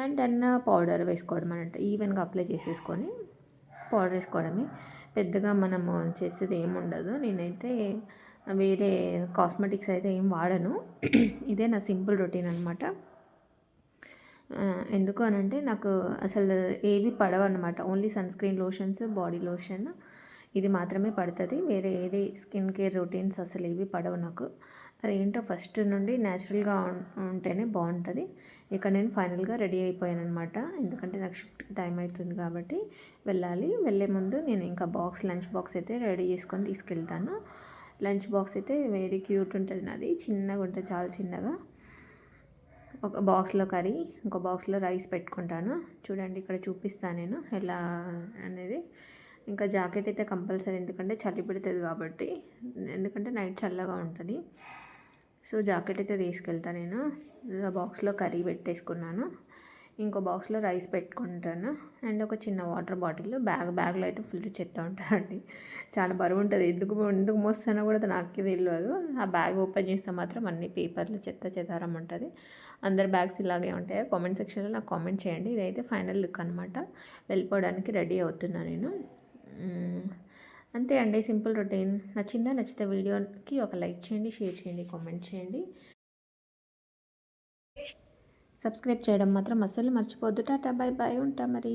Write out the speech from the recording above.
And then powder వేసుకోవడం అన్నట్టు ఈవెన్గా అప్లై చేసేసుకొని పౌడర్ వేసుకోవడమే. పెద్దగా మనము చేసేది ఏముండదు. నేనైతే వేరే కాస్మెటిక్స్ అయితే ఏం వాడను. ఇదే నా సింపుల్ రొటీన్ అనమాట. ఎందుకు అనంటే నాకు అసలు ఏవి పడవన్నమాట. Only sunscreen lotions, body lotion ఇది మాత్రమే పడుతుంది. వేరే ఏది స్కిన్ కేర్ రొటీన్స్ అసలు ఏవి పడవు నాకు. అదేంటో ఫస్ట్ నుండి న్యాచురల్గా ఉంటేనే బాగుంటుంది. ఇక్కడ నేను ఫైనల్గా రెడీ అయిపోయానమాట. ఎందుకంటే నాకు షిఫ్ట్కి టైం అవుతుంది కాబట్టి వెళ్ళాలి. వెళ్ళే ముందు నేను ఇంకా లంచ్ బాక్స్ అయితే రెడీ చేసుకొని తీసుకెళ్తాను. లంచ్ బాక్స్ అయితే వెరీ క్యూట్ ఉంటుంది నాది. చిన్నగా ఉంటుంది, చాలా చిన్నగా. ఒక బాక్స్లో కర్రీ, ఇంకో బాక్స్లో రైస్ పెట్టుకుంటాను. చూడండి ఇక్కడ చూపిస్తాను నేను ఎలా అనేది. ఇంకా జాకెట్ అయితే కంపల్సరీ, ఎందుకంటే చలి పెడుతుంది కాబట్టి, ఎందుకంటే నైట్ చల్లగా ఉంటుంది. సో జాకెట్ అయితే తీసుకెళ్తాను నేను. బాక్స్లో కర్రీ పెట్టేసుకున్నాను. ఇంకో బాక్స్లో రైస్ పెట్టుకుంటాను. అండ్ ఒక చిన్న వాటర్ బాటిల్, బ్యాగ్లో అయితే ఫుల్ చెత్త ఉంటుందండి. చాలా బరువు ఉంటుంది. ఎందుకు మోస్తానో కూడా నాకే తెలియదు. ఆ బ్యాగ్ ఓపెన్ చేస్తే మాత్రం అన్ని పేపర్లు చెత్త చెదారం ఉంటుంది. అందరి బ్యాగ్స్ ఇలాగే ఉంటాయి. కామెంట్ సెక్షన్లో నాకు కామెంట్ చేయండి. ఇదైతే ఫైనల్ లుక్ అనమాట. వెళ్ళిపోవడానికి రెడీ అవుతున్నా నేను. అంతే అండి, సింపుల్ రొటీన్. నచ్చితే వీడియోకి ఒక లైక్ చేయండి, షేర్ చేయండి, కామెంట్ చేయండి. సబ్స్క్రైబ్ చేయడం మాత్రం అస్సలు మర్చిపోద్దు. టాటా, బై బాయ్, ఉంటా మరి.